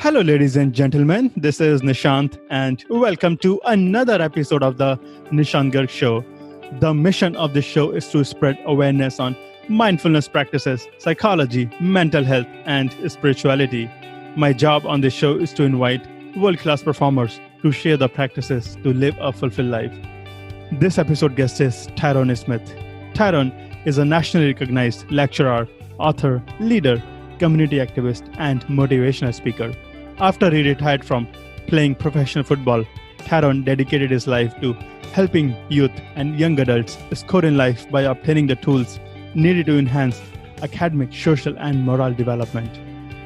Hello, ladies and gentlemen. This is Nishant, and welcome to another episode of the Nishant Garg Show. The mission of this show is to spread awareness on mindfulness practices, psychology, mental health, and spirituality. My job on this show is to invite world class performers to share the practices to live a fulfilled life. This episode guest is Tyrone Smith. Tyrone is a nationally recognized lecturer, author, leader, community activist, and motivational speaker. After he retired from playing professional football, Tyrone dedicated his life to helping youth and young adults score in life by obtaining the tools needed to enhance academic, social, and moral development.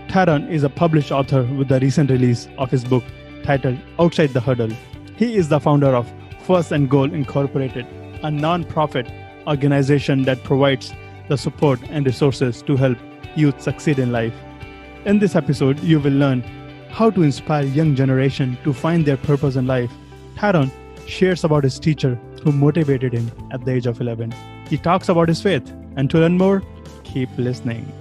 Tyrone is a published author with the recent release of his book titled Outside The Huddle. He is the founder of First and Goal Incorporated, a non-profit organization that provides the support and resources to help youth succeed in life. In this episode, you will learn how to inspire young generation to find their purpose in life. Tyrone shares about his teacher who motivated him at the age of 11. He talks about his faith, and to learn more, keep listening.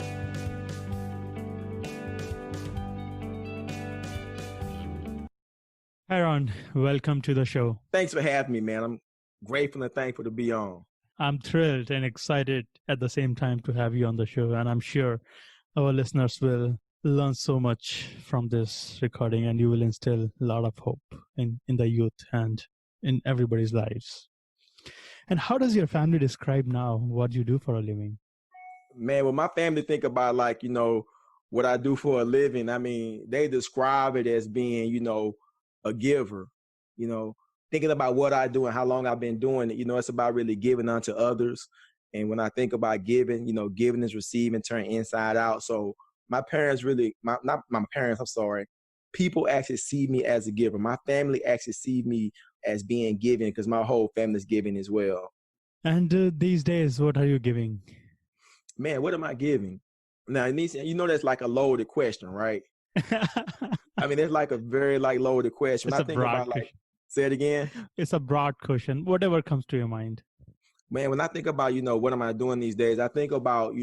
Tyrone, welcome to the show. Thanks for having me, man. I'm grateful and thankful to be on. I'm thrilled and excited at the same time to have you on the show, and I'm sure our listeners will learn so much from this recording, and you will instill a lot of hope in the youth and in everybody's lives. And how does your family describe now what you do for a living? Man, when my family think about what I do for a living, I mean, they describe it as being, a giver, thinking about what I do and how long I've been doing it, it's about really giving unto others. And when I think about giving, giving is receiving, turn inside out. So my parents really, not my parents, I'm sorry. People actually see me as a giver. My family actually see me as being giving because my whole family's giving as well. And these days, what are you giving? Man, what am I giving? Now, that's like a loaded question, right? I mean, it's like a very loaded question. It's When a I think broad about question. say it again. It's a broad question. Whatever comes to your mind. Man, when I think about, what am I doing these days? I think about,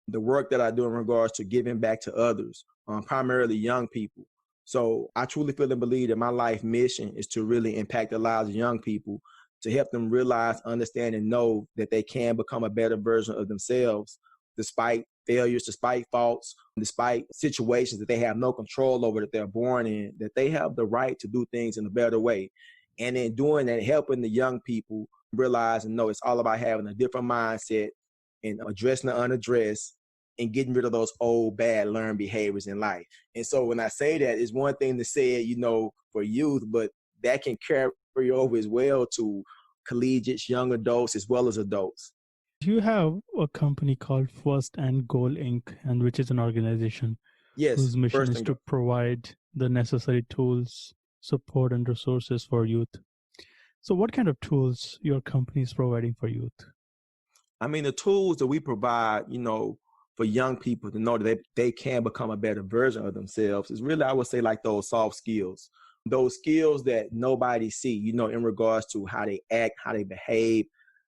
the work that I do in regards to giving back to others, primarily young people. So I truly feel and believe that my life mission is to really impact the lives of young people, to help them realize, understand, and know that they can become a better version of themselves, despite failures, despite faults, despite situations that they have no control over, that they're born in, that they have the right to do things in a better way. And in doing that, helping the young people realize and know it's all about having a different mindset and addressing the unaddressed and getting rid of those old bad learned behaviors in life. And so when I say that, it's one thing to say it, for youth, but that can carry over as well to collegiates, young adults, as well as adults. You have a company called First and Goal Inc., and which is an organization whose mission is to provide the necessary tools, support, and resources for youth. So what kind of tools your company is providing for youth? I mean, the tools that we provide, for young people to know that they can become a better version of themselves is really, I would say, like those soft skills, those skills that nobody see, in regards to how they act, how they behave,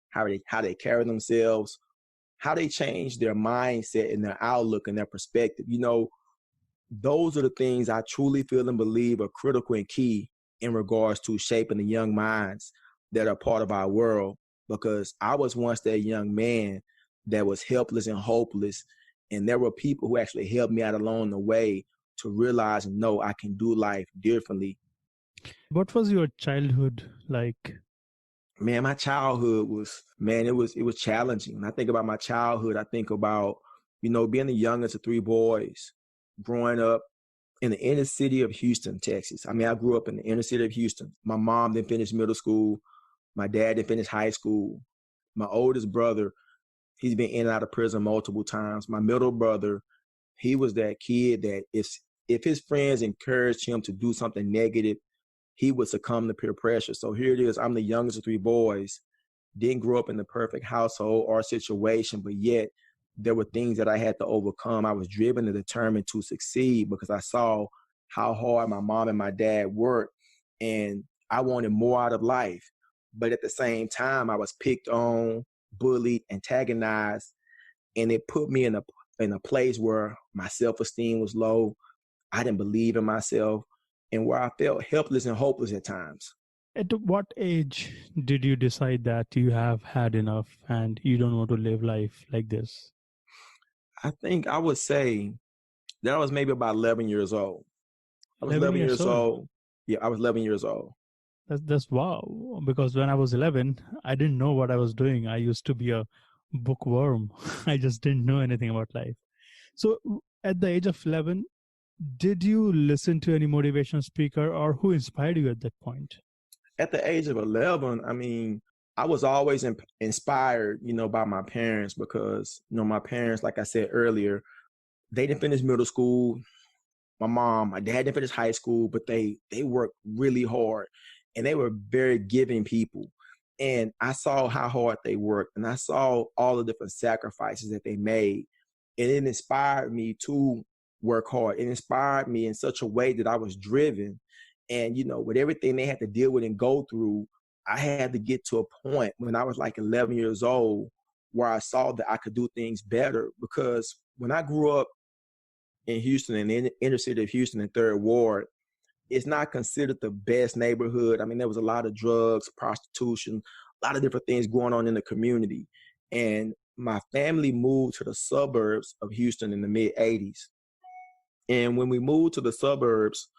how they carry themselves, how they change their mindset and their outlook and their perspective. Those are the things I truly feel and believe are critical and key in regards to shaping the young minds that are part of our world. Because I was once that young man that was helpless and hopeless. And there were people who actually helped me out along the way to realize and know I can do life differently. What was your childhood like? Man, my childhood was challenging. When I think about my childhood, I think about, being the youngest of three boys, growing up in the inner city of Houston, Texas. I mean, I grew up in the inner city of Houston. My mom didn't finish middle school. My dad didn't finish high school. My oldest brother, he's been in and out of prison multiple times. My middle brother, he was that kid that if his friends encouraged him to do something negative, he would succumb to peer pressure. So here it is. I'm the youngest of three boys, didn't grow up in the perfect household or situation, but yet there were things that I had to overcome. I was driven and determined to succeed because I saw how hard my mom and my dad worked, and I wanted more out of life. But at the same time, I was picked on, bullied, antagonized, and it put me in a place where my self-esteem was low. I didn't believe in myself, and where I felt helpless and hopeless at times. At what age did you decide that you have had enough and you don't want to live life like this? I think I would say that I was maybe about 11 years old. I was 11 11 years years old. old. Yeah, I was 11 years old. That's wow. Because when I was 11, I didn't know what I was doing. I used to be a bookworm. I just didn't know anything about life. So at the age of 11, did you listen to any motivational speaker or who inspired you at that point? At the age of 11, I mean, I was always inspired, by my parents because, my parents, like I said earlier, they didn't finish middle school. My dad didn't finish high school, but they worked really hard and they were very giving people. And I saw how hard they worked and I saw all the different sacrifices that they made. And it inspired me to work hard. It inspired me in such a way that I was driven. And, with everything they had to deal with and go through, I had to get to a point when I was like 11 years old where I saw that I could do things better. Because when I grew up in Houston, in the inner city of Houston in Third Ward, it's not considered the best neighborhood. I mean, there was a lot of drugs, prostitution, a lot of different things going on in the community. And my family moved to the suburbs of Houston in the mid 80s. And when we moved to the suburbs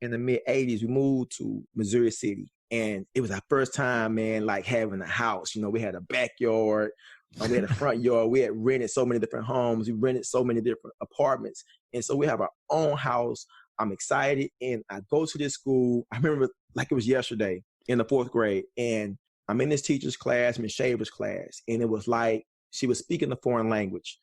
in the mid 80s, we moved to Missouri City. And it was our first time, man, like having a house. We had a backyard, we had a front yard. We had rented so many different homes. We rented so many different apartments. And so we have our own house. I'm excited. And I go to this school. I remember like it was yesterday in the 4th grade. And I'm in this teacher's class, Miss Shaver's class. And it was like she was speaking a foreign language.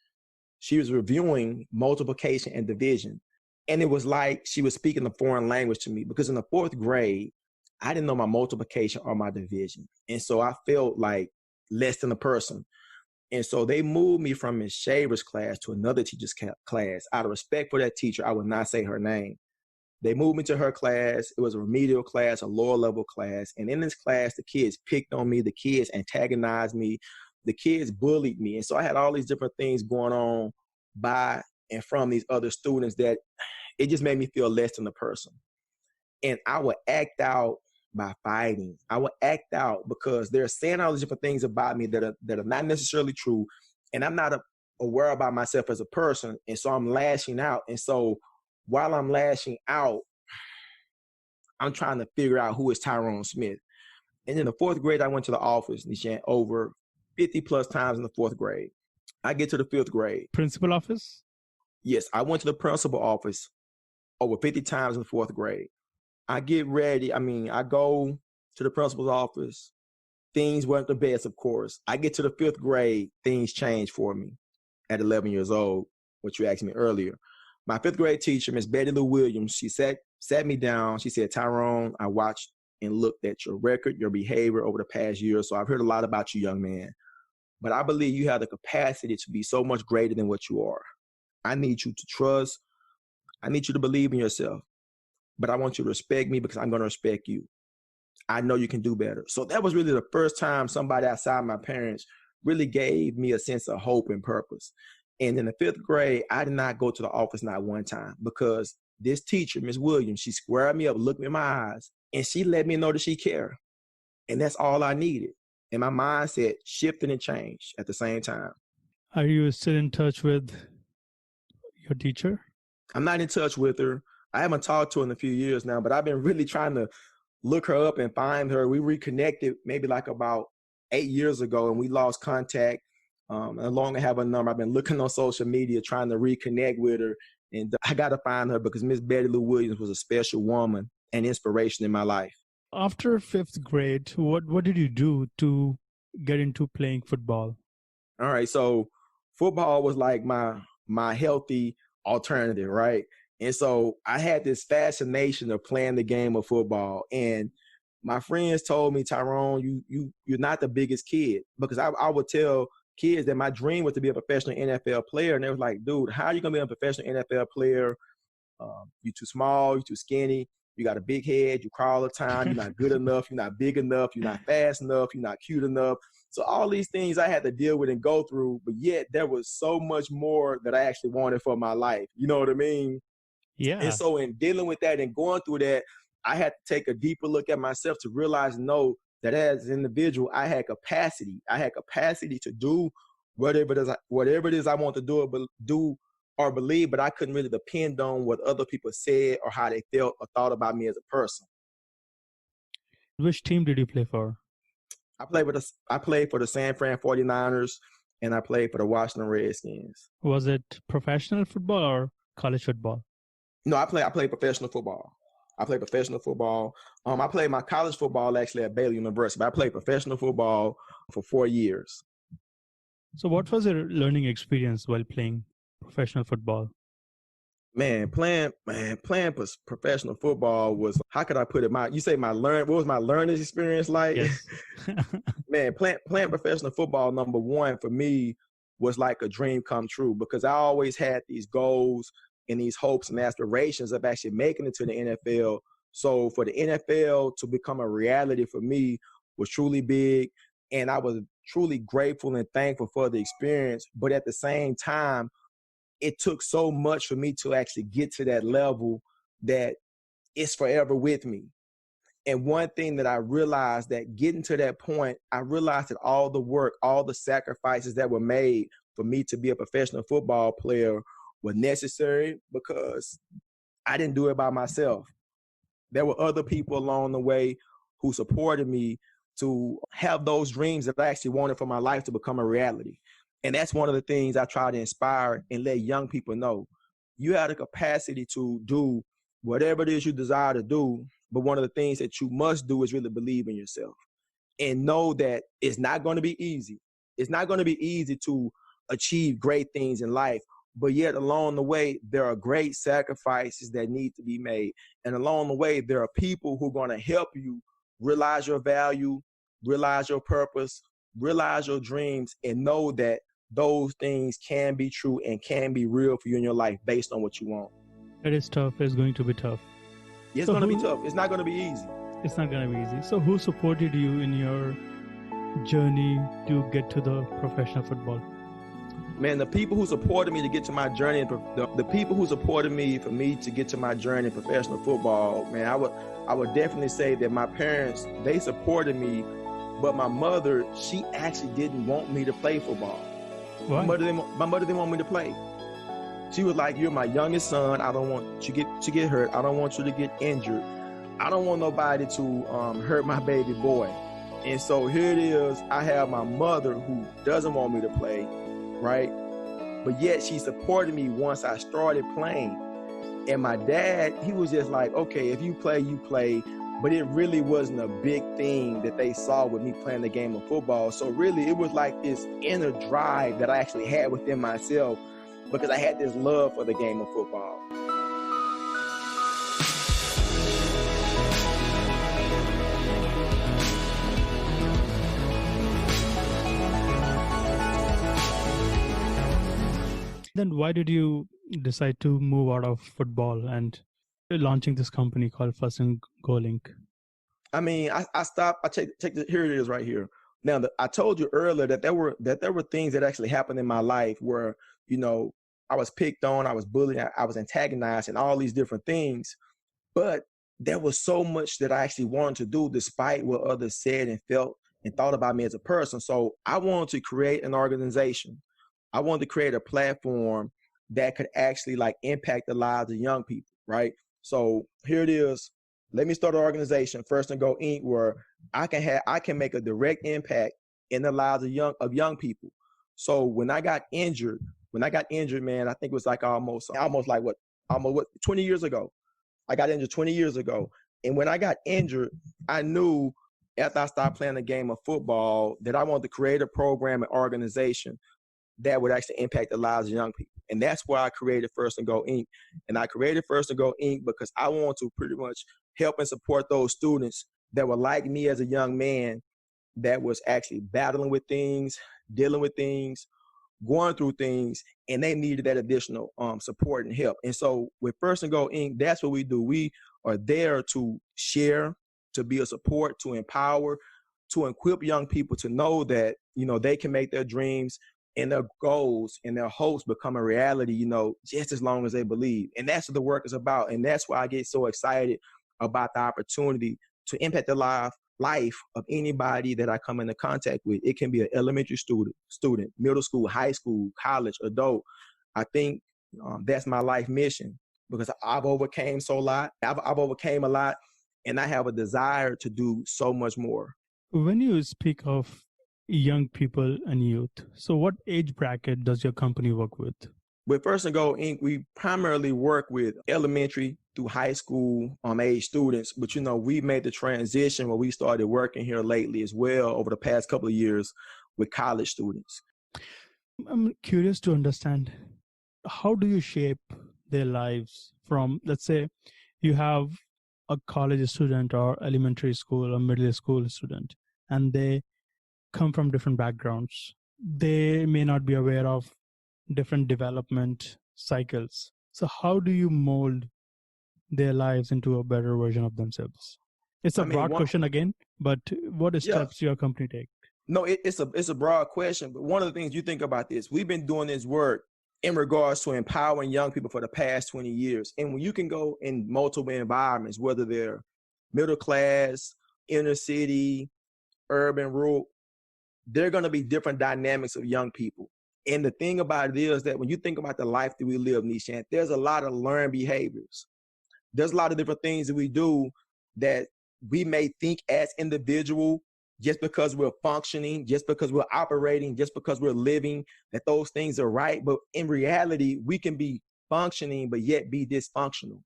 She was reviewing multiplication and division. And it was like she was speaking a foreign language to me because in the 4th grade, I didn't know my multiplication or my division. And so I felt like less than a person. And so they moved me from Miss Shaver's class to another teacher's class. Out of respect for that teacher, I would not say her name. They moved me to her class. It was a remedial class, a lower level class. And in this class, the kids picked on me. The kids antagonized me. The kids bullied me. And so I had all these different things going on by and from these other students that it just made me feel less than a person. And I would act out by fighting. I would act out because they're saying all these different things about me that are not necessarily true. And I'm not aware about myself as a person. And so I'm lashing out. And so while I'm lashing out, I'm trying to figure out who is Tyrone Smith. And in the 4th grade, I went to the office, Nishant, over 50 plus times in the 4th grade. I get to the 5th grade. Principal office? Yes, I went to the principal office over 50 times in the 4th grade. I get ready. I go to the principal's office. Things weren't the best, of course. I get to the 5th grade. Things change for me at 11 years old, what you asked me earlier. My 5th grade teacher, Miss Betty Lou Williams, she sat me down. She said, Tyrone, I watched and looked at your record, your behavior over the past year. So I've heard a lot about you, young man. But I believe you have the capacity to be so much greater than what you are. I need you to trust. I need you to believe in yourself. But I want you to respect me because I'm going to respect you. I know you can do better. So that was really the first time somebody outside my parents really gave me a sense of hope and purpose. And in the 5th grade, I did not go to the office not one time because this teacher, Miss Williams, she squared me up, looked me in my eyes, and she let me know that she cared. And that's all I needed. And my mindset shifted and changed at the same time. Are you still in touch with your teacher? I'm not in touch with her. I haven't talked to her in a few years now, but I've been really trying to look her up and find her. We reconnected maybe like about 8 years ago and we lost contact. I no longer have a number. I've been looking on social media trying to reconnect with her. And I got to find her because Miss Betty Lou Williams was a special woman and inspiration in my life. After 5th grade, what did you do to get into playing football? All right. So football was like my healthy alternative, right? And so I had this fascination of playing the game of football. And my friends told me, Tyrone, you're not the biggest kid. Because I would tell kids that my dream was to be a professional NFL player. And they was like, dude, how are you going to be a professional NFL player? You're too small, you're too skinny, you got a big head, you cry all the time, you're not good enough, you're not big enough, you're not fast enough, you're not cute enough. So all these things I had to deal with and go through, but yet there was so much more that I actually wanted for my life. You know what I mean? Yeah. And so in dealing with that and going through that, I had to take a deeper look at myself to realize, know that as an individual, I had capacity. I had capacity to do whatever it is I want to do or believe, but I couldn't really depend on what other people said or how they felt or thought about me as a person. Which team did you play for? I played for the San Fran 49ers and I played for the Washington Redskins. Was it professional football or college football? No, I played professional football. I played professional football. I played my college football actually at Baylor University, but I played professional football for 4 years. So what was your learning experience while playing professional football? Playing professional football was, how could I put it? What was my learning experience like? Yes. Playing professional football, number one, for me, was like a dream come true because I always had these goals and these hopes and aspirations of actually making it to the NFL. So for the NFL to become a reality for me was truly big. And I was truly grateful and thankful for the experience. But at the same time, it took so much for me to actually get to that level that it's forever with me. And one thing that I realized, that getting to that point, I realized that all the work, all the sacrifices that were made for me to be a professional football player were necessary because I didn't do it by myself. There were other people along the way who supported me to have those dreams that I actually wanted for my life to become a reality. And that's one of the things I try to inspire and let young people know. You have the capacity to do whatever it is you desire to do, but one of the things that you must do is really believe in yourself and know that it's not going to be easy. It's not going to be easy to achieve great things in life, but yet along the way, there are great sacrifices that need to be made. And along the way, there are people who are going to help you realize your value, realize your purpose, realize your dreams, and know that those things can be true and can be real for you in your life based on what you want. It is tough. It's going to be tough. It's going to be tough. It's not going to be easy. It's not going to be easy. So who supported you in your journey to get to the professional football? Man, the people who supported me to get to my journey, the people who supported me for me to get to my journey in professional football, man, I would definitely say that my parents, they supported me, but my mother, she actually didn't want me to play football. Why? My mother didn't want me to play. She was like, "You're my youngest son. I don't want you to get hurt. I don't want you to get injured. I don't want nobody to hurt my baby boy." And so here it is. I have my mother who doesn't want me to play, right? But yet she supported me once I started playing. And my dad, he was just like, "Okay, if you play, you play." But it really wasn't a big thing that they saw with me playing the game of football. So really, it was like this inner drive that I actually had within myself because I had this love for the game of football. Then why did you decide to move out of football and launching this company called First and Goal Inc.? I mean, I stopped. Here it is right here. Now, I told you earlier that there were things that actually happened in my life where, you know, I was picked on, I was bullied, I was antagonized, and all these different things. But there was so much that I actually wanted to do despite what others said and felt and thought about me as a person. So I wanted to create an organization. I wanted to create a platform that could actually like impact the lives of young people, right? So here it is. Let me start an organization, First and Go Inc., where I can make a direct impact in the lives of young people. So when I got injured, man, I think it was like almost 20 years ago. I got injured 20 years ago. And when I got injured, I knew after I started playing the game of football that I wanted to create a program and organization that would actually impact the lives of young people. And that's why I created First and Go Inc. And I created First and Go Inc. because I want to pretty much help and support those students that were like me as a young man that was actually battling with things, dealing with things, going through things, and they needed that additional support and help. And so with First and Go Inc., that's what we do. We are there to share, to be a support, to empower, to equip young people to know that, you know, they can make their dreams and their goals and their hopes become a reality, just as long as they believe. And that's what the work is about. And that's why I get so excited about the opportunity to impact the life of anybody that I come into contact with. It can be an elementary student, middle school, high school, college, adult. I think that's my life mission, because I've overcame so lot. I've overcame a lot, and I have a desire to do so much more. When you speak of young people and youth, so what age bracket does your company work with? With First and Goal Inc., we primarily work with elementary through high school age students, but we made the transition where we started working here lately as well over the past couple of years with college students. I'm curious to understand, how do you shape their lives from, let's say, you have a college student or elementary school or middle school student, and they come from different backgrounds. They may not be aware of different development cycles. So how do you mold their lives into a better version of themselves? It's a broad question again, but what steps your company take? No, it's a broad question, but one of the things you think about this, we've been doing this work in regards to empowering young people for the past 20 years. And when you can go in multiple environments, whether they're middle class, inner city, urban, rural, there are going to be different dynamics of young people. And the thing about it is that when you think about the life that we live, Nishant, there's a lot of learned behaviors. There's a lot of different things that we do that we may think as individual, just because we're functioning, just because we're operating, just because we're living, that those things are right. But in reality, we can be functioning, but yet be dysfunctional.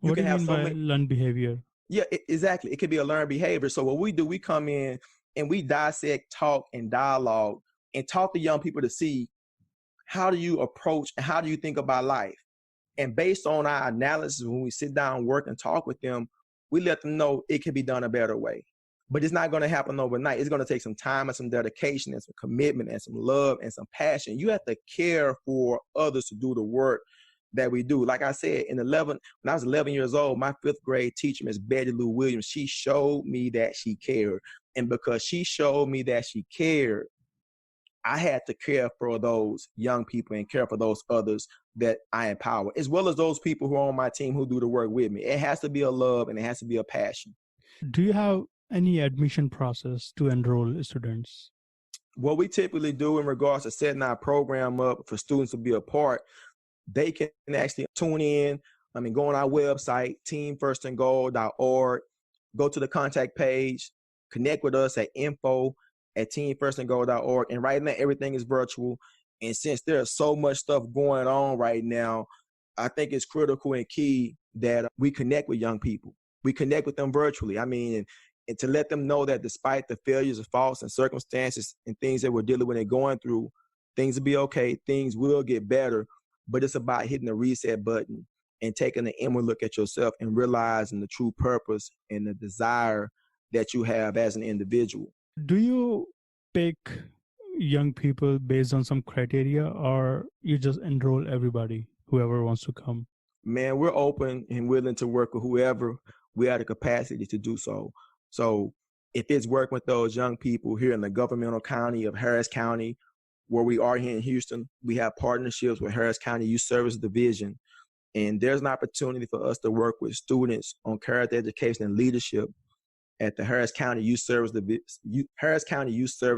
What do you mean by learned behavior? Yeah, exactly. It could be a learned behavior. So what we do, we come in and we dissect, talk, and dialogue and talk to young people to see, how do you approach and how do you think about life? And based on our analysis, when we sit down, work, and talk with them, we let them know it can be done a better way. But it's not going to happen overnight. It's going to take some time and some dedication and some commitment and some love and some passion. You have to care for others to do the work that we do. Like I said, when I was 11 years old, my 5th grade teacher, Miss Betty Lou Williams, she showed me that she cared. And because she showed me that she cared, I had to care for those young people and care for those others that I empower, as well as those people who are on my team who do the work with me. It has to be a love and it has to be a passion. Do you have any admission process to enroll students? What we typically do in regards to setting our program up for students to be a part, they can actually tune in. Go on our website, teamfirstandgoal.org, go to the contact page, connect with us at info@teamfirstandgoal.org. And right now, everything is virtual. And since there's so much stuff going on right now, I think it's critical and key that we connect with young people. We connect with them virtually. And to let them know that despite the failures of faults and circumstances and things that we're dealing with and going through, things will be okay. Things will get better. But it's about hitting the reset button and taking an inward look at yourself and realizing the true purpose and the desire that you have as an individual. Do you pick young people based on some criteria, or you just enroll everybody, whoever wants to come? Man, we're open and willing to work with whoever we have the capacity to do so. So if it's working with those young people here in the governmental county of Harris County, where we are here in Houston, we have partnerships with Harris County Youth Service Division. And there's an opportunity for us to work with students on character education and leadership at the Harris County Youth Service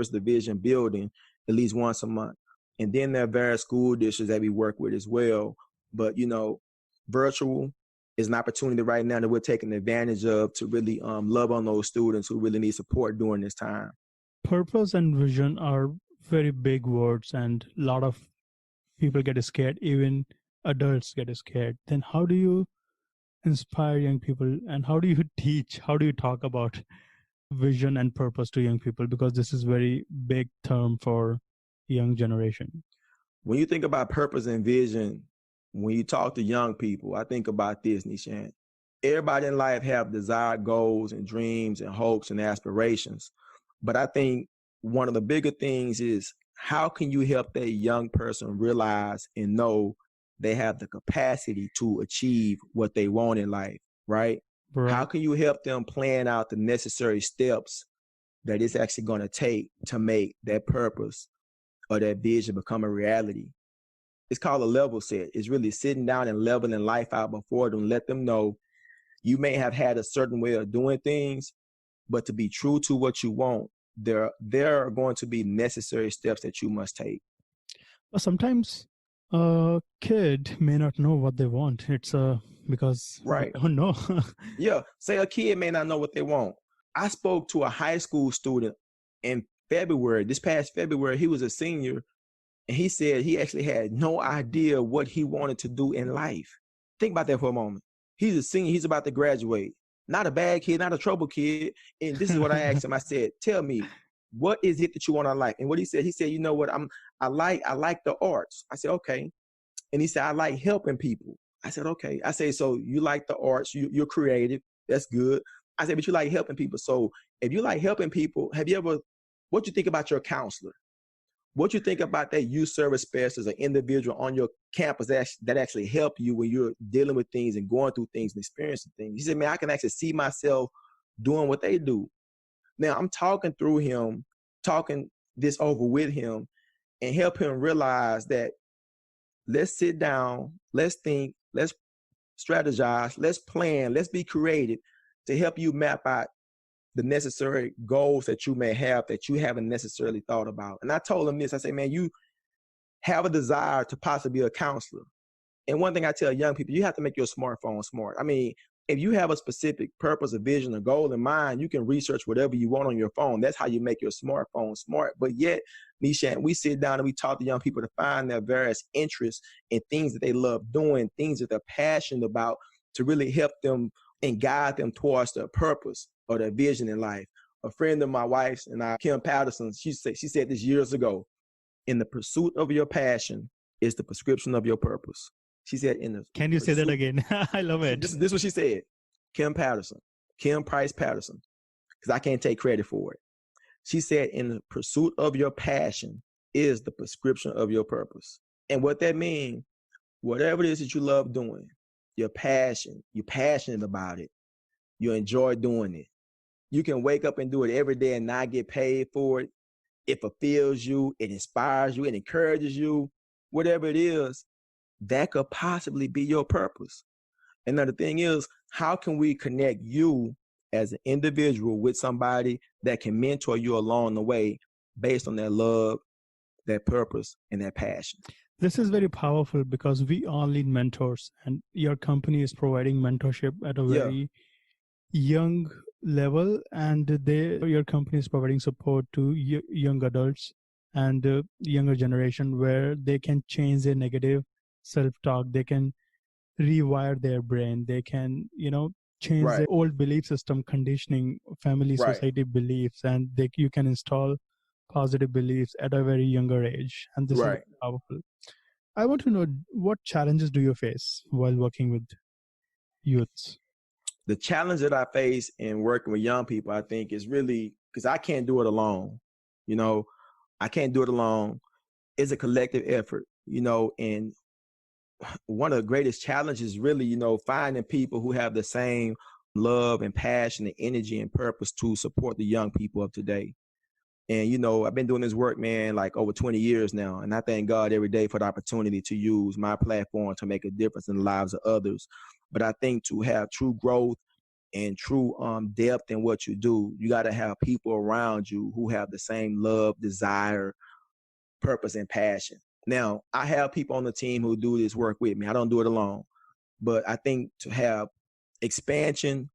Division building at least once a month. And then there are various school districts that we work with as well. But, virtual is an opportunity right now that we're taking advantage of to really love on those students who really need support during this time. Purpose and vision are very big words, and a lot of people get scared, even adults get scared. Then how do you inspire young people, and how do you teach, how do you talk about vision and purpose to young people? Because this is very big term for young generation. When you think about purpose and vision, when you talk to young people, I think about this, Nishant. Everybody in life have desired goals and dreams and hopes and aspirations. But I think one of the bigger things is, how can you help that young person realize and know they have the capacity to achieve what they want in life, right? How can you help them plan out the necessary steps that it's actually going to take to make that purpose or that vision become a reality. It's called a level set. It's really sitting down and leveling life out before them, let them know you may have had a certain way of doing things, but to be true to what you want, there are going to be necessary steps that you must take. Sometimes a kid may not know what they want. It's because right. They don't know. Yeah. Say a kid may not know what they want. I spoke to a high school student in February, this past February. He was a senior, and he said he actually had no idea what he wanted to do in life. Think about that for a moment. He's a senior. He's about to graduate. Not a bad kid, not a trouble kid. And this is what I asked him. I said, tell me, what is it that you want to like? And what he said, you know what? I like the arts. I said, okay. And he said, I like helping people. I said, okay. I said, so you like the arts, you're creative. That's good. I said, but you like helping people. So if you like helping people, what you think about your counselor? What you think about that youth service specialist as an individual on your campus that actually help you when you're dealing with things and going through things and experiencing things? He said, man, I can actually see myself doing what they do. Now I'm talking through him, talking this over with him, and help him realize that let's sit down, let's think, let's strategize, let's plan, let's be creative to help you map out the necessary goals that you may have that you haven't necessarily thought about. And I told him this, I say, man, you have a desire to possibly be a counselor. And one thing I tell young people, you have to make your smartphone smart. I mean, if you have a specific purpose, a vision, a goal in mind, you can research whatever you want on your phone. That's how you make your smartphone smart. But yet, Nishant, we sit down and we talk to young people to find their various interests and things that they love doing, things that they're passionate about, to really help them and guide them towards their purpose or their vision in life. A friend of my wife's and Kim Patterson, she said this years ago, in the pursuit of your passion is the prescription of your purpose. She said, Can you say that again? I love it. This is what she said. Kim Price Patterson, because I can't take credit for it. She said, in the pursuit of your passion is the prescription of your purpose. And what that means, whatever it is that you love doing, your passion, you're passionate about it, you enjoy doing it. You can wake up and do it every day and not get paid for it. It fulfills you, it inspires you, it encourages you, whatever it is, that could possibly be your purpose. And now the thing is, how can we connect you as an individual with somebody that can mentor you along the way based on their love, their purpose, and their passion? This is very powerful because we all need mentors, and your company is providing mentorship at a very young level, and your company is providing support to young adults and younger generation where they can change their negative self-talk. They can rewire their brain. They can, change their old belief system, conditioning, family, society beliefs, and you can install positive beliefs at a very younger age. And this is very powerful. I want to know, what challenges do you face while working with youths? The challenge that I face in working with young people, I think, is really because I can't do it alone. I can't do it alone. It's a collective effort, and one of the greatest challenges really, finding people who have the same love and passion and energy and purpose to support the young people of today. And, I've been doing this work, man, like over 20 years now. And I thank God every day for the opportunity to use my platform to make a difference in the lives of others. But I think to have true growth and true depth in what you do, you got to have people around you who have the same love, desire, purpose, and passion. Now, I have people on the team who do this work with me. I don't do it alone. But I think to have expansion,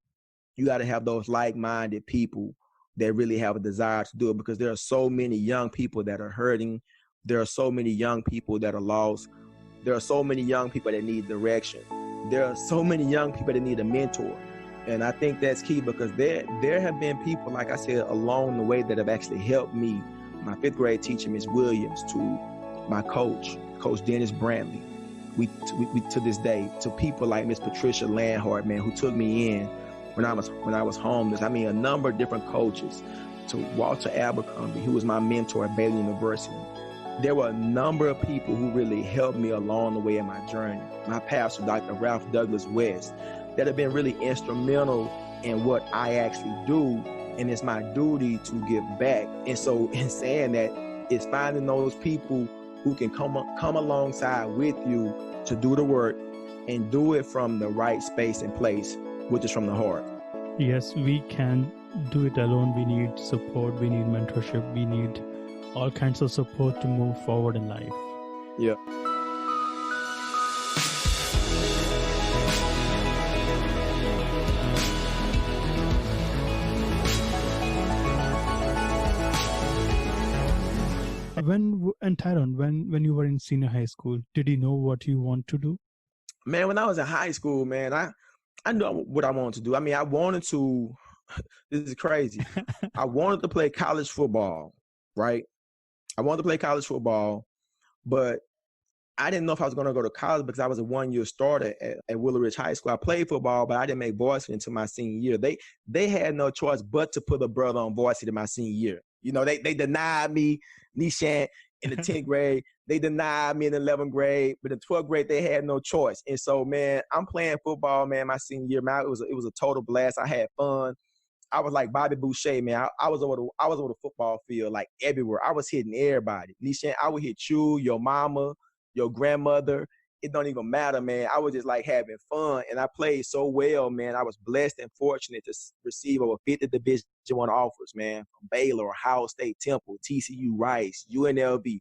you got to have those like-minded people that really have a desire to do it, because there are so many young people that are hurting. There are so many young people that are lost. There are so many young people that need direction. There are so many young people that need a mentor. And I think that's key, because there have been people, like I said, along the way that have actually helped me. My fifth grade teacher, Ms. Williams, to my coach, Coach Dennis Brantley. We to this day, to people like Miss Patricia Landhart, man, who took me in when I was homeless. I mean, a number of different coaches, to Walter Abercrombie, who was my mentor at Baylor University. There were a number of people who really helped me along the way in my journey. My pastor, Dr. Ralph Douglas West, that have been really instrumental in what I actually do, and it's my duty to give back. And so in saying that, It's finding those people who can come alongside with you to do the work and do it from the right space and place, which is from the heart. Yes, we can do it alone. We need support, we need mentorship, we need all kinds of support to move forward in life. Yeah. Tyrone, when you were in senior high school, did you know what you want to do? Man, when I was in high school, man, I knew what I wanted to do. I mean, I wanted to, this is crazy. I wanted to play college football, right? I wanted to play college football, but I didn't know if I was going to go to college because I was a one-year starter at Willow Ridge High School. I played football, but I didn't make varsity until my senior year. They had no choice but to put a brother on varsity my senior year. You know, they denied me, Nishant, in the 10th grade. They denied me in the 11th grade, but in the 12th grade, they had no choice. And so, man, I'm playing football, man, my senior year. Man, it was a total blast. I had fun. I was like Bobby Boucher, man. I was over the football field, like everywhere. I was hitting everybody. Nishant, I would hit you, your mama, your grandmother. It don't even matter, man. I was just like having fun, and I played so well, man. I was blessed and fortunate to receive over 50 Division I offers, man, from Baylor, Ohio State, Temple, TCU, Rice, UNLV.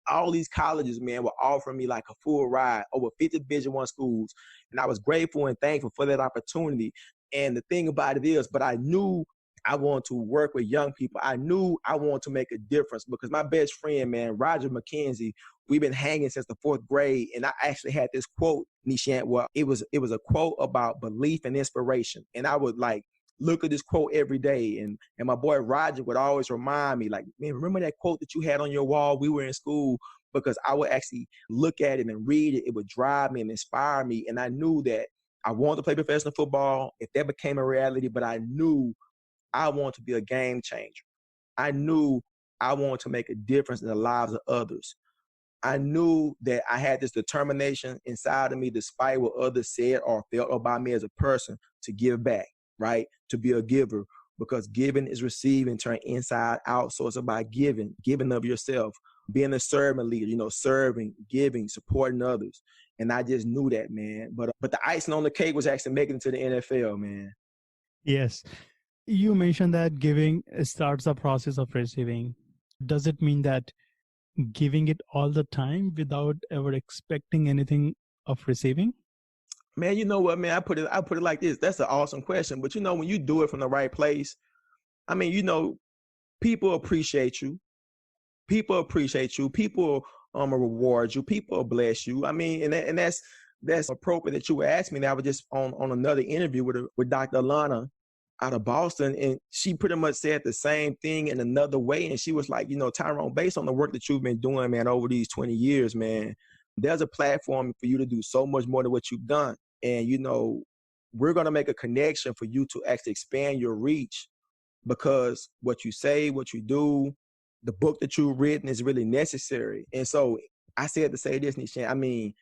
All these colleges, man, were offering me like a full ride, over 50 Division I schools, and I was grateful and thankful for that opportunity. And the thing about it is, but I knew I wanted to work with young people. I knew I wanted to make a difference because my best friend, man, Roger McKenzie, we've been hanging since the 4th grade. And I actually had this quote, Nishant, well, it was a quote about belief and inspiration. And I would like look at this quote every day. And my boy Roger would always remind me, like, man, remember that quote that you had on your wall? We were in school, because I would actually look at it and read it. It would drive me and inspire me. And I knew that I wanted to play professional football if that became a reality, but I knew I wanted to be a game changer. I knew I wanted to make a difference in the lives of others. I knew that I had this determination inside of me, despite what others said or felt about me as a person, to give back, right? To be a giver, because giving is receiving, turn inside out. So it's about giving of yourself, being a servant leader, you know, serving, giving, supporting others. And I just knew that, man. But the icing on the cake was actually making it to the NFL, man. Yes. You mentioned that giving starts the process of receiving. Does it mean that giving it all the time without ever expecting anything of receiving? Man, you know what, man? I put it like this. That's an awesome question. But you know, when you do it from the right place, I mean, you know, people appreciate you. People reward you. People bless you. I mean, and that's appropriate that you would ask me. And I was just on another interview with Dr. Alana out of Boston, and she pretty much said the same thing in another way. And she was like, you know, Tyrone, based on the work that you've been doing, man, over these 20 years, man, there's a platform for you to do so much more than what you've done. And, you know, we're going to make a connection for you to actually expand your reach, because what you say, what you do, the book that you've written is really necessary. And so I said to say this, Nishant, I mean,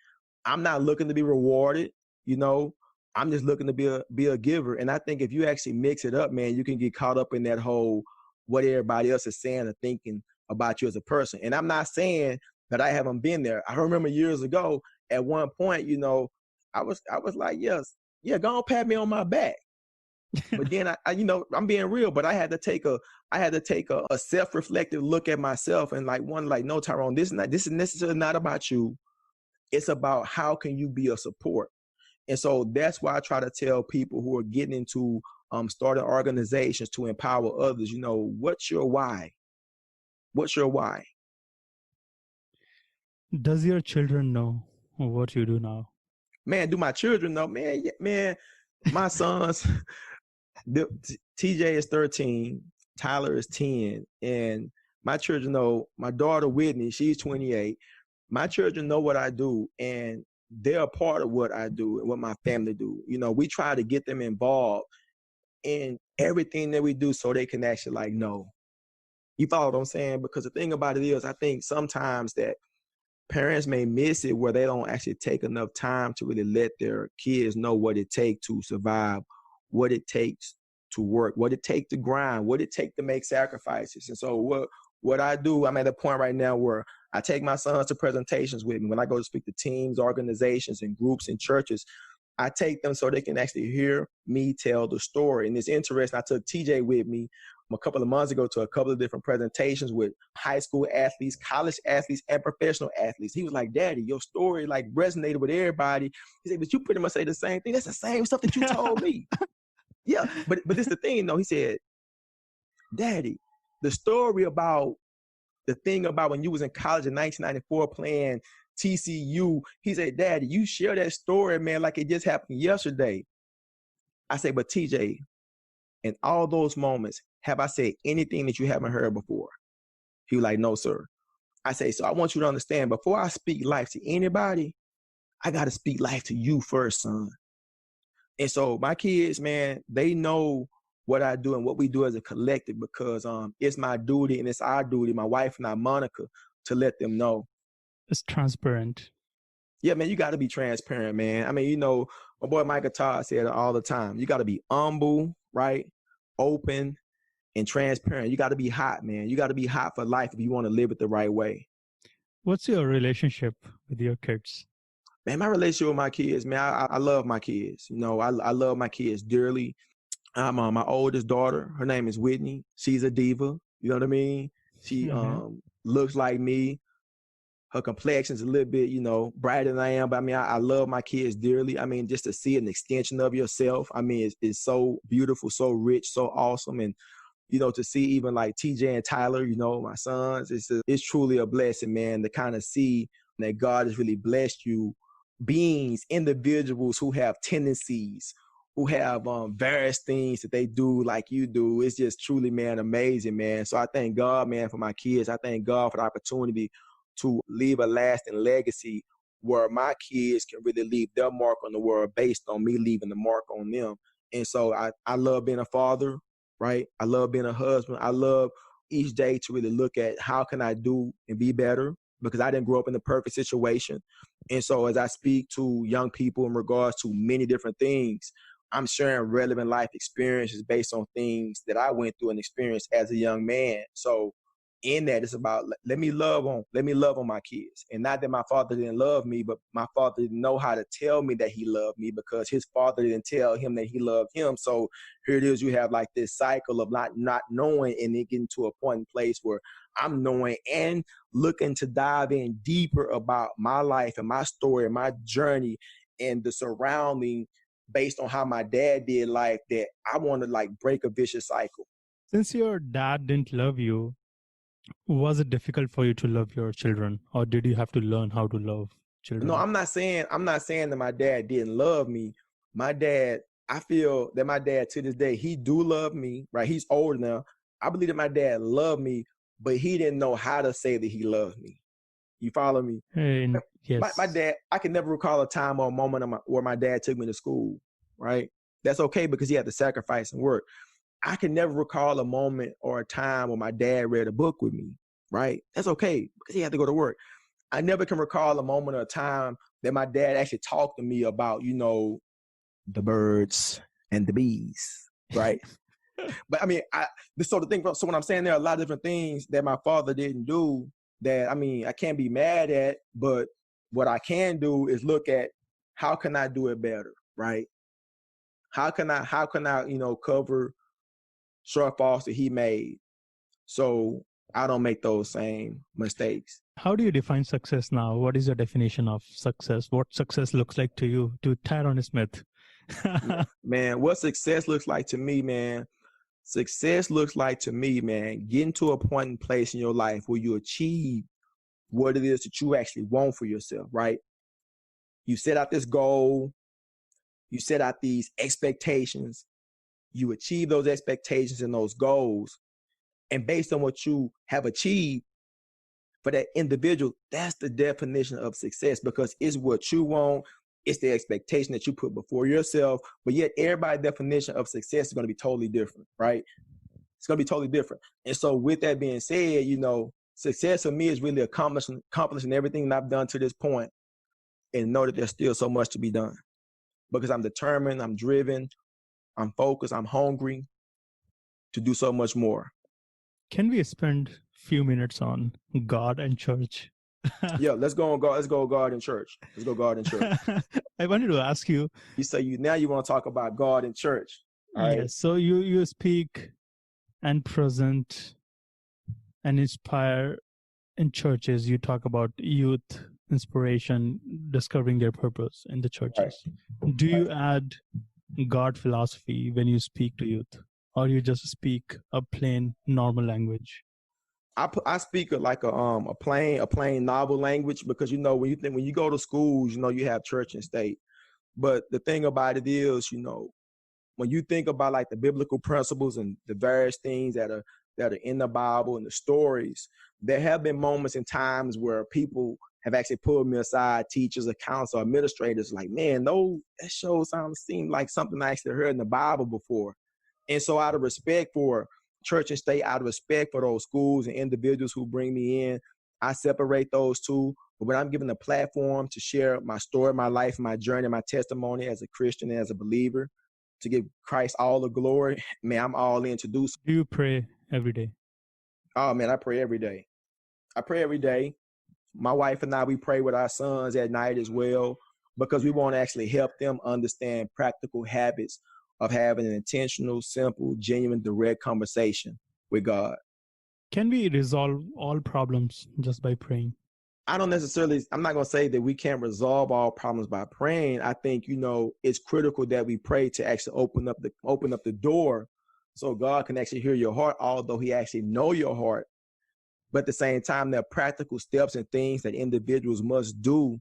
I'm not looking to be rewarded, you know, I'm just looking to be a giver. And I think if you actually mix it up, man, you can get caught up in that whole what everybody else is saying or thinking about you as a person. And I'm not saying that I haven't been there. I remember years ago, at one point, you know, I was like, yeah, go on, pat me on my back. But then I, you know, I'm being real, but I had to take a self-reflective look at myself and like, no, Tyrone, this is necessarily not about you. It's about how can you be a support. And so that's why I try to tell people who are getting into starting organizations to empower others, you know, what's your why? What's your why? Does your children know what you do now? Man, do my children know? Man, man, my sons, TJ is 13, Tyler is 10, and my children know. My daughter Whitney, she's 28. My children know what I do, and they're a part of what I do and what my family do. You know, we try to get them involved in everything that we do so they can actually like know. You follow what I'm saying? Because the thing about it is, I think sometimes that parents may miss it where they don't actually take enough time to really let their kids know what it takes to survive, what it takes to work, what it takes to grind, what it takes to make sacrifices. And so what I do, I'm at a point right now where I take my sons to presentations with me. When I go to speak to teams, organizations, and groups and churches, I take them so they can actually hear me tell the story. And it's interesting. I took TJ with me a couple of months ago to a couple of different presentations with high school athletes, college athletes, and professional athletes. He was like, Daddy, your story like resonated with everybody. He said, but you pretty much say the same thing. That's the same stuff that you told me. Yeah, but this is the thing, though. He said, Daddy, the story about the thing about when you was in college in 1994 playing TCU, he said, Daddy, you share that story, man, like it just happened yesterday. I said, but TJ, in all those moments, have I said anything that you haven't heard before? He was like, no, sir. I say, so I want you to understand, before I speak life to anybody, I got to speak life to you first, son. And so my kids, man, they know what I do and what we do as a collective because it's my duty and it's our duty, my wife and I, Monica, to let them know. It's transparent. Yeah, man, you got to be transparent, man. I mean, you know, my boy Michael Todd said it all the time. You got to be humble, right? Open and transparent. You got to be hot, man. You got to be hot for life if you want to live it the right way. What's your relationship with your kids? Man, my relationship with my kids, man, I love my kids. You know, I love my kids dearly. My oldest daughter, her name is Whitney. She's a diva. You know what I mean? She looks like me. Her complexion's a little bit, you know, brighter than I am. But I mean, I love my kids dearly. I mean, just to see an extension of yourself, I mean, it's so beautiful, so rich, so awesome. And, you know, to see even like TJ and Tyler, you know, my sons, it's truly a blessing, man, to kind of see that God has really blessed you, beings, individuals who have tendencies, who have various things that they do like you do. It's just truly, man, amazing, man. So I thank God, man, for my kids. I thank God for the opportunity to leave a lasting legacy where my kids can really leave their mark on the world based on me leaving the mark on them. And so I love being a father, right? I love being a husband. I love each day to really look at how can I do and be better because I didn't grow up in the perfect situation. And so as I speak to young people in regards to many different things, I'm sharing relevant life experiences based on things that I went through and experienced as a young man. So in that, it's about let me love on my kids. And not that my father didn't love me, but my father didn't know how to tell me that he loved me because his father didn't tell him that he loved him. So here it is, you have like this cycle of not knowing and then getting to a point in place where I'm knowing and looking to dive in deeper about my life and my story and my journey and the surrounding based on how my dad did life that I want to like break a vicious cycle. Since your dad didn't love you, was it difficult for you to love your children, or did you have to learn how to love children? No, I'm not saying that my dad didn't love me. My dad, I feel that my dad to this day, he do love me, right? He's older now. I believe that my dad loved me, but he didn't know how to say that he loved me. You follow me? Yes. My dad, I can never recall a time or a moment where my dad took me to school, right? That's okay because he had to sacrifice and work. I can never recall a moment or a time when my dad read a book with me, right? That's okay because he had to go to work. I never can recall a moment or a time that my dad actually talked to me about, you know, the birds and the bees, right? But I mean, so when I'm saying there are a lot of different things that my father didn't do that, I mean, I can't be mad at, but what I can do is look at how can I do it better, right? How can I, you know, cover shortfalls that he made so I don't make those same mistakes. How do you define success now? What is your definition of success? What success looks like to you, to Tyrone Smith? Man, what success looks like to me, man? Success looks like to me, man, getting to a point and place in your life where you achieve what it is that you actually want for yourself, right? You set out this goal, you set out these expectations, you achieve those expectations and those goals, and based on what you have achieved for that individual, that's the definition of success because it's what you want, it's the expectation that you put before yourself, but yet everybody's definition of success is going to be totally different, right? It's going to be totally different. And so with that being said, you know, success for me is really accomplishing everything that I've done to this point and know that there's still so much to be done because I'm determined, I'm driven, I'm focused, I'm hungry to do so much more. Can we spend few minutes on God and church. Yeah, let's go God in church. Let's go God in church. I wanted to ask you. You say you want to talk about God in church. All right. Yes. So you speak and present and inspire in churches. You talk about youth inspiration, discovering their purpose in the churches. Right. Do you add God philosophy when you speak to youth, or you just speak a plain normal language? I speak like a plain novel language, because when you go to schools, you have church and state. But the thing about it is, when you think about like the biblical principles and the various things that are in the Bible and the stories, there have been moments and times where people have actually pulled me aside, teachers, counsel, administrators, like, man, that show seemed like something I actually heard in the Bible before. And so out of respect for church and state, out of respect for those schools and individuals who bring me in, I separate those two. But when I'm given a platform to share my story, my life, my journey, my testimony as a Christian and as a believer, to give Christ all the glory, man, I'm all in to do so. Do you pray every day? Oh, man, I pray every day. I pray every day. My wife and I, we pray with our sons at night as well, because we want to actually help them understand practical habits of having an intentional, simple, genuine, direct conversation with God. Can we resolve all problems just by praying? I'm not going to say that we can't resolve all problems by praying. I think, it's critical that we pray to actually open up the door so God can actually hear your heart, although he actually know your heart. But at the same time, there are practical steps and things that individuals must do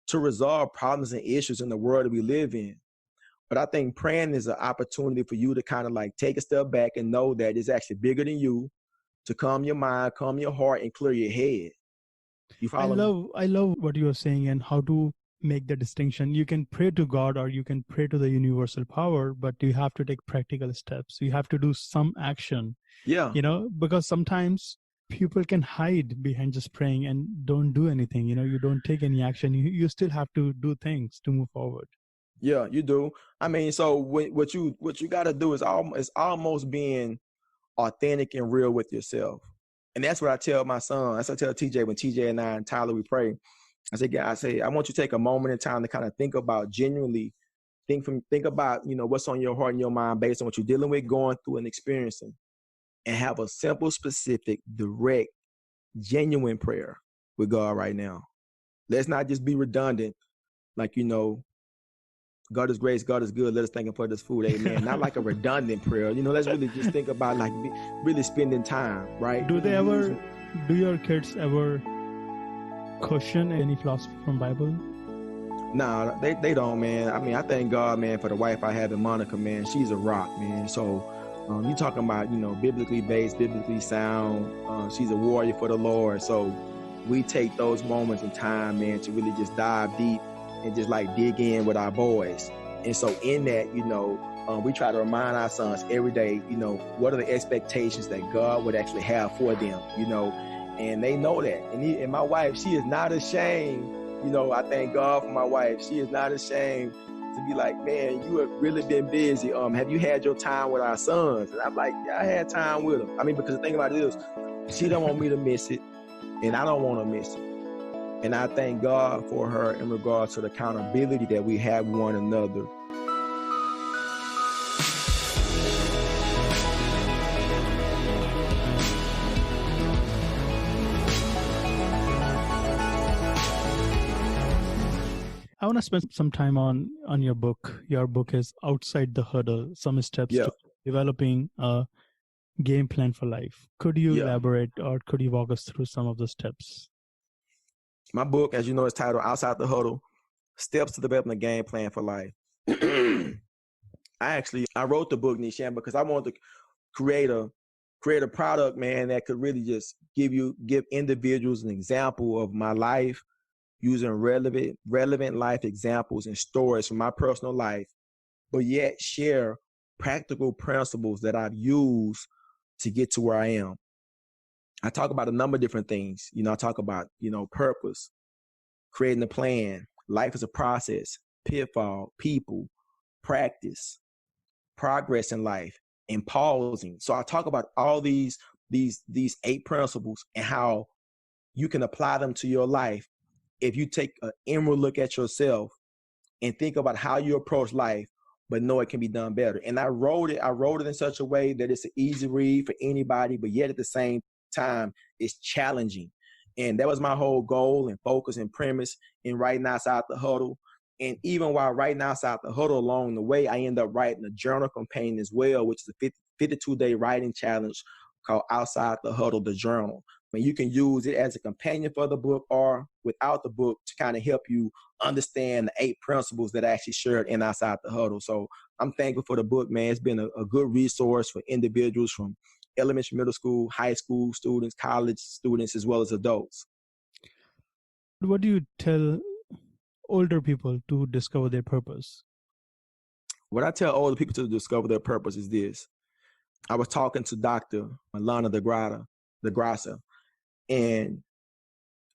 to resolve problems and issues in the world that we live in. But I think praying is an opportunity for you to kind of like take a step back and know that it's actually bigger than you, to calm your mind, calm your heart, and clear your head. You follow? I love what you are saying and how to make the distinction. You can pray to God or you can pray to the universal power, but you have to take practical steps. You have to do some action. Yeah. Because sometimes people can hide behind just praying and don't do anything. You don't take any action. You still have to do things to move forward. Yeah, you do. I mean, so what you got to do is almost being authentic and real with yourself. And that's what I tell my son. That's what I tell TJ when TJ and I and Tyler, we pray. I say, I want you to take a moment in time to kind of think about genuinely, think about, what's on your heart and your mind based on what you're dealing with, going through and experiencing, and have a simple, specific, direct, genuine prayer with God right now. Let's not just be redundant, like, God is grace, God is good, let us thank him for this food, amen. Not like a redundant prayer. Let's really just think about like really spending time, right? Do your kids ever question any philosophy from Bible? Nah, they don't, man. I mean, I thank God, man, for the wife I have in Monica, man. She's a rock, man. So you talking about, biblically based, biblically sound. She's a warrior for the Lord. So we take those moments in time, man, to really just dive deep and just like dig in with our boys. And so in that, we try to remind our sons every day, what are the expectations that God would actually have for them, and they know that. And my wife, she is not ashamed. I thank God for my wife. She is not ashamed to be like, man, you have really been busy. Have you had your time with our sons? And I'm like, yeah, I had time with them. I mean, because the thing about it is, she don't want me to miss it, and I don't want to miss it. And I thank God for her in regards to the accountability that we have one another. I want to spend some time on your book. Your book is Outside the Huddle, some steps to developing a game plan for life. Could you elaborate, or could you walk us through some of the steps? My book, as you know, is titled Outside the Huddle, Steps to Developing a Game Plan for Life. I wrote the book, Nishant, because I wanted to create a product, man, that could really just give individuals an example of my life, using relevant life examples and stories from my personal life, but yet share practical principles that I've used to get to where I am. I talk about a number of different things. I talk about, purpose, creating a plan, life is a process, pitfall, people, practice, progress in life, and pausing. So I talk about all these these 8 principles and how you can apply them to your life if you take an inward look at yourself and think about how you approach life, but know it can be done better. And I wrote it in such a way that it's an easy read for anybody, but yet at the same time, it's challenging. And that was my whole goal and focus and premise in writing Outside the Huddle. And even while writing Outside the Huddle along the way, I ended up writing a journal campaign as well, which is a 52-day writing challenge called Outside the Huddle, the journal. I mean, you can use it as a companion for the book or without the book to kind of help you understand the 8 principles that I actually shared in Outside the Huddle. So I'm thankful for the book, man. It's been a good resource for individuals from elementary, middle school, high school students, college students, as well as adults. What do you tell older people to discover their purpose? What I tell older people to discover their purpose is this. I was talking to Dr. Milana DeGrasse, and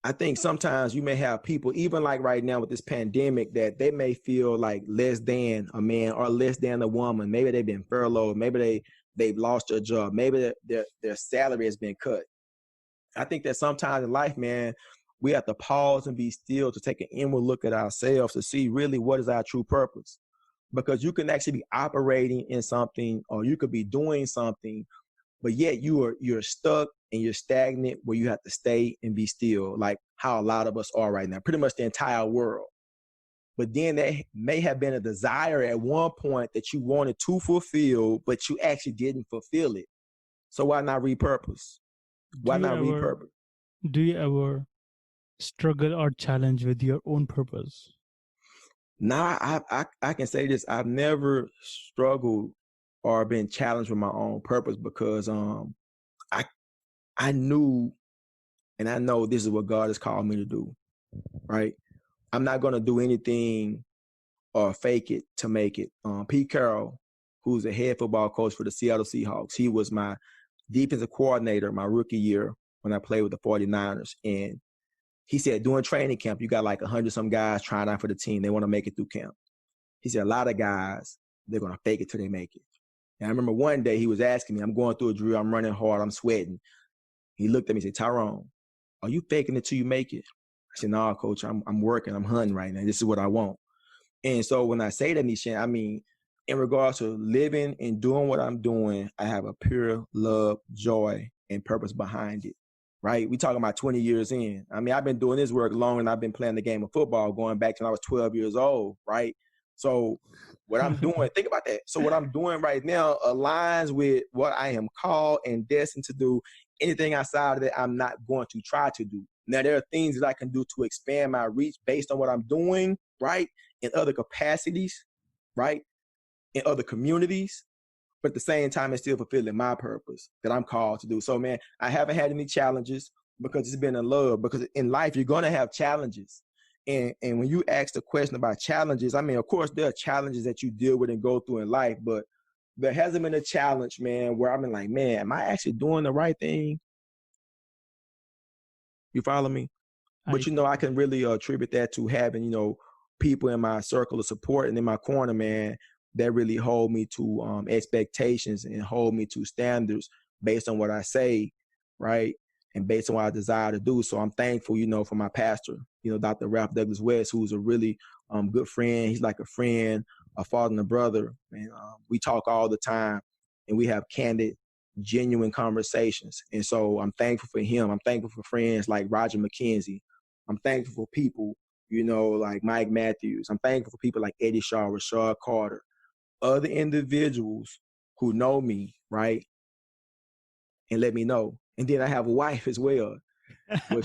I think sometimes you may have people, even like right now with this pandemic, that they may feel like less than a man or less than a woman. Maybe they've been furloughed. Maybe they've lost their job. Maybe their salary has been cut. I think that sometimes in life, man, we have to pause and be still to take an inward look at ourselves to see really what is our true purpose. Because you can actually be operating in something or you could be doing something, but yet you're stuck and you're stagnant where you have to stay and be still, like how a lot of us are right now, pretty much the entire world. But then there may have been a desire at one point that you wanted to fulfill, but you actually didn't fulfill it. So why not repurpose? Why not repurpose? Do you ever struggle or challenge with your own purpose? Nah, I can say this. I've never struggled or been challenged with my own purpose because I knew and I know this is what God has called me to do, right? I'm not going to do anything or fake it to make it. Pete Carroll, who's the head football coach for the Seattle Seahawks, he was my defensive coordinator my rookie year when I played with the 49ers. And he said, during training camp, you got like 100-some guys trying out for the team. They want to make it through camp. He said, a lot of guys, they're going to fake it till they make it. And I remember one day he was asking me, I'm going through a drill, I'm running hard, I'm sweating. He looked at me and said, Tyrone, are you faking it till you make it? I said, no, coach, I'm working, I'm hunting right now. This is what I want. And so when I say that, Nishant, I mean, in regards to living and doing what I'm doing, I have a pure love, joy, and purpose behind it, right? We talking about 20 years in. I mean, I've been doing this work long and I've been playing the game of football going back to when I was 12 years old, right? So what I'm doing, think about that. So what I'm doing right now aligns with what I am called and destined to do. Anything outside of that, I'm not going to try to do. Now, there are things that I can do to expand my reach based on what I'm doing, right? In other capacities, right? In other communities. But at the same time, it's still fulfilling my purpose that I'm called to do. So, man, I haven't had any challenges because it's been in love. Because in life, you're going to have challenges. And when you ask the question about challenges, I mean, of course, there are challenges that you deal with and go through in life. But there hasn't been a challenge, man, where I've been like, man, am I actually doing the right thing? You follow me? But, you know, I can really attribute that to having, you know, people in my circle of support and in my corner, man, that really hold me to expectations and hold me to standards based on what I say, right? And based on what I desire to do. So I'm thankful, you know, for my pastor, you know, Dr. Ralph Douglas West, who's a really good friend. He's like a friend, a father and a brother. And we talk all the time and we have candid, genuine conversations. And so I'm thankful for him. I'm thankful for friends like Roger McKenzie. I'm thankful for people, you know, like Mike Matthews. I'm thankful for people like Eddie Shaw, Rashad Carter, other individuals who know me, right? And let me know. And then I have a wife as well. Well,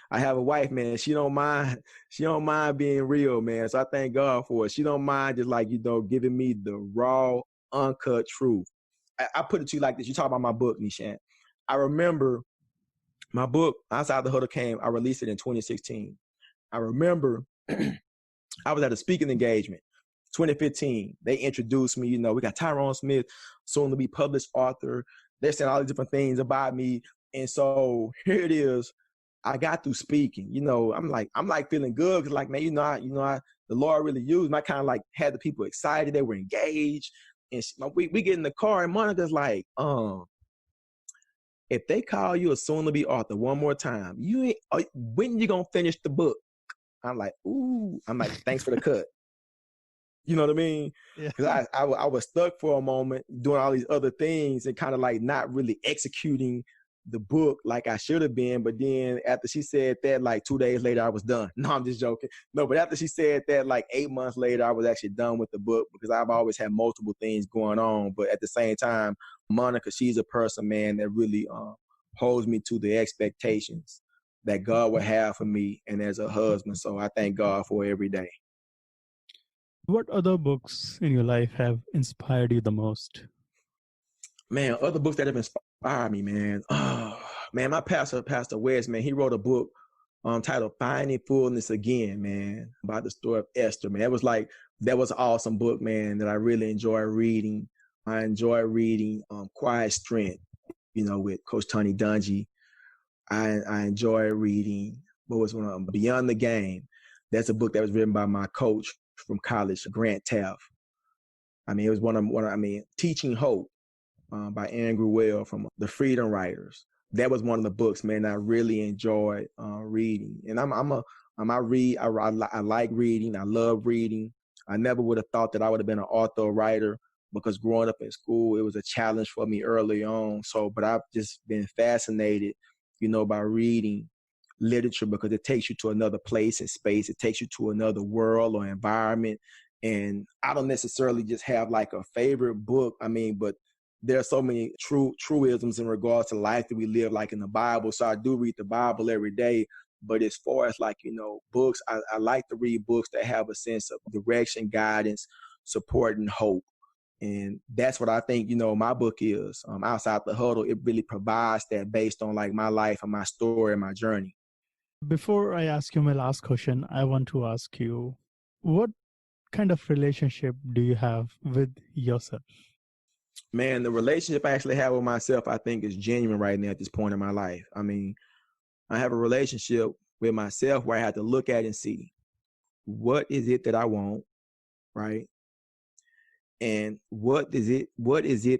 I have a wife, man. She don't mind being real, man. So I thank God for it. She don't mind just like, you know, giving me the raw, uncut truth. I put it to you like this. You talk about my book, Nishant. I remember my book, Outside the Huddle I released it in 2016. I remember I was at a speaking engagement, 2015. They introduced me, you know, we got Tyrone Smith, soon to be published author. They're saying all these different things about me. And so here it is. I got through speaking, you know, I'm like feeling good. Cause like, man, the Lord really used me. I kind of like had the people excited. They were engaged. And we get in the car and Monica's like, if they call you a soon-to-be author one more time, when you gonna finish the book? I'm like, ooh. I'm like, thanks for the cut. You know what I mean? Yeah. Because I was stuck for a moment doing all these other things and kind of like not really executing the book like I should have been. But then after she said that, like 2 days later, I was done. No, I'm just joking. No, but after she said that, like 8 months later, I was actually done with the book because I've always had multiple things going on. But at the same time, Monica, she's a person, man, that really holds me to the expectations that God would have for me and as a husband. So I thank God for it every day. What other books in your life have inspired you the most? Man, other books that have inspired me, man. Oh, man, my pastor, Pastor West, man, he wrote a book titled Finding Fullness Again, man, about the story of Esther, man. That was an awesome book, man, that I really enjoy reading. I enjoy reading Quiet Strength, with Coach Tony Dungy. I enjoy reading, what was one of them? Beyond the Game. That's a book that was written by my coach from college, Grant Taft. I mean, it was Teaching Hope. By Andrew Well from the Freedom Writers. That was one of the books, man, I really enjoyed reading. And I like reading. I love reading. I never would have thought that I would have been an author or writer because growing up in school, it was a challenge for me early on. But I've just been fascinated, by reading literature because it takes you to another place and space. It takes you to another world or environment. And I don't necessarily just have like a favorite book. But there are so many truisms in regards to life that we live, like in the Bible. So I do read the Bible every day. But as far as books, I like to read books that have a sense of direction, guidance, support, and hope. And that's what I think, my book is. Outside the Huddle, it really provides that based on like my life and my story and my journey. Before I ask you my last question, I want to ask you, what kind of relationship do you have with yourself? Man, the relationship I actually have with myself, I think is genuine right now at this point in my life. I have a relationship with myself where I have to look at and see what is it that I want, right? And what is it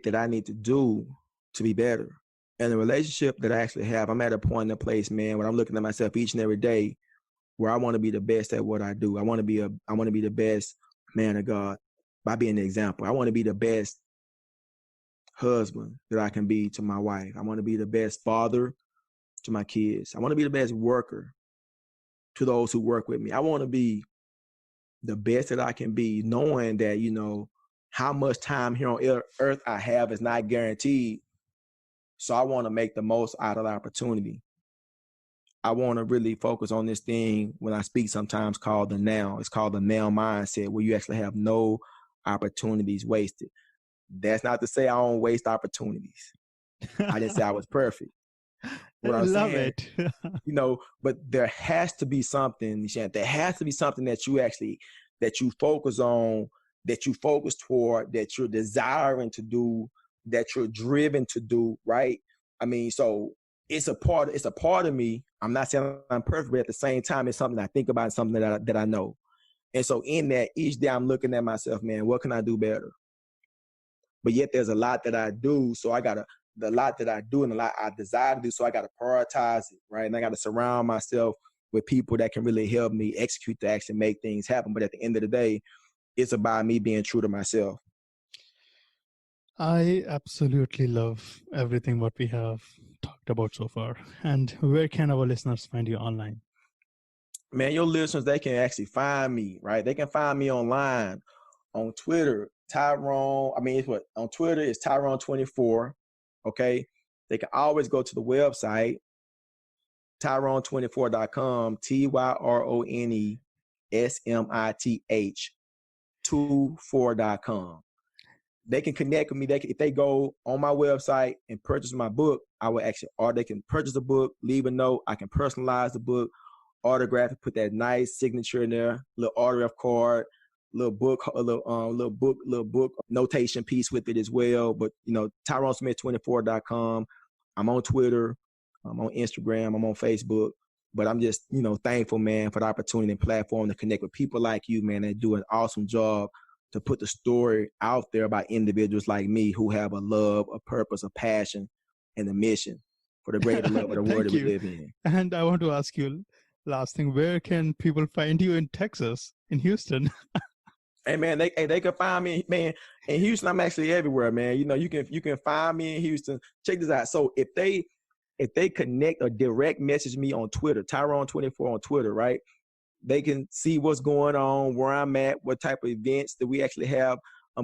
that I need to do to be better? And the relationship that I actually have, I'm at a point in a place, man, where I'm looking at myself each and every day where I want to be the best at what I do. I want to be the best man of God by being the example. I want to be the best husband that I can be to my wife. I want to be the best father to my kids. I want to be the best worker to those who work with me. I want to be the best that I can be, knowing that, how much time here on earth I have is not guaranteed. So I want to make the most out of the opportunity. I want to really focus on this thing when I speak sometimes called the now. It's called the now mindset, where you actually have no opportunities wasted. That's not to say I don't waste opportunities. I didn't say I was perfect. What I I'm love saying, it. but there has to be something, Nishant. There has to be something that you focus on, that you focus toward, that you're desiring to do, that you're driven to do, right? So it's a part of me. I'm not saying I'm perfect, but at the same time, it's something I think about, something that I know. And so in that, each day I'm looking at myself, man, what can I do better? But yet there's a lot that I do. So the lot that I do and the lot I desire to do. So I got to prioritize it, right? And I got to surround myself with people that can really help me execute to actually make things happen. But at the end of the day, it's about me being true to myself. I absolutely love everything what we have talked about so far. And where can our listeners find you online? Man, your listeners, they can actually find me, right? They can find me online on Twitter. On Twitter it's Tyrone24. Okay. They can always go to the website, Tyrone24.com, TYRONESMITH24.com. They can connect with me. If they go on my website and purchase my book, or they can purchase a book, leave a note. I can personalize the book, autograph it, put that nice signature in there, little autograph card, little book notation piece with it as well. But TyroneSmith24.com. I'm on Twitter, I'm on Instagram, I'm on Facebook. But I'm just, thankful, man, for the opportunity and platform to connect with people like you, man, that do an awesome job to put the story out there about individuals like me who have a love, a purpose, a passion, and a mission. for the greater love of the world that we live in. And I want to ask you last thing, where can people find you in Texas, in Houston? Hey man, they can find me, man. In Houston, I'm actually everywhere, man. You know, you can find me in Houston. Check this out. So if they connect or direct message me on Twitter, Tyrone24 on Twitter, right? They can see what's going on, where I'm at, what type of events that we actually have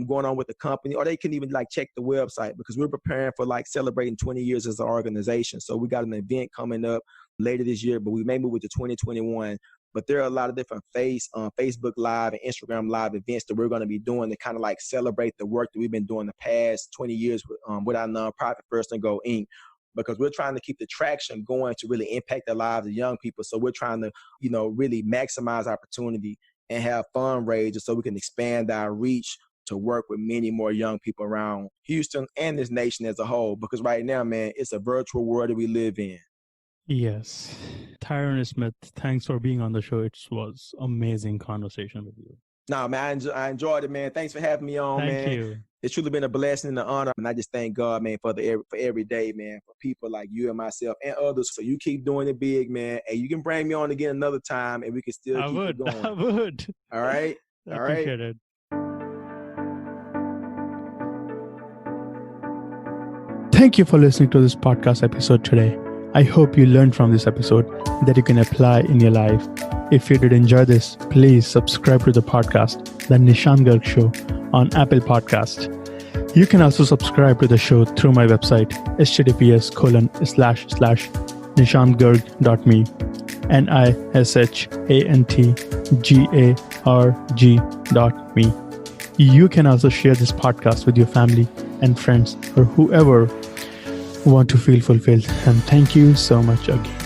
going on with the company, or they can even like check the website, because we're preparing for like celebrating 20 years as an organization. So we got an event coming up later this year, but we may move it to 2021. But there are a lot of different Facebook Live and Instagram Live events that we're going to be doing to kind of like celebrate the work that we've been doing the past 20 years with our nonprofit First and Go Inc. Because we're trying to keep the traction going to really impact the lives of young people. So we're trying to, you know, really maximize opportunity and have fundraisers so we can expand our reach to work with many more young people around Houston and this nation as a whole. Because right now, man, it's a virtual world that we live in. Yes. Tyrone Smith, thanks for being on the show. It was amazing conversation with you. No, man, I enjoyed it, man. Thanks for having me on, man. Thank you. It's truly been a blessing and an honor. And I just thank God, man, for every day, man, for people like you and myself and others. So you keep doing it big, man. And you can bring me on again another time and we can still keep it going. I would. All right? I appreciate it. Thank you for listening to this podcast episode today. I hope you learned from this episode that you can apply in your life. If you did enjoy this, please subscribe to the podcast, The Nishant Garg Show, on Apple Podcast. You can also subscribe to the show through my website, https://nishantgarg.me, NISHANTGARG.me. You can also share this podcast with your family and friends or whoever want to feel fulfilled. And thank you so much again.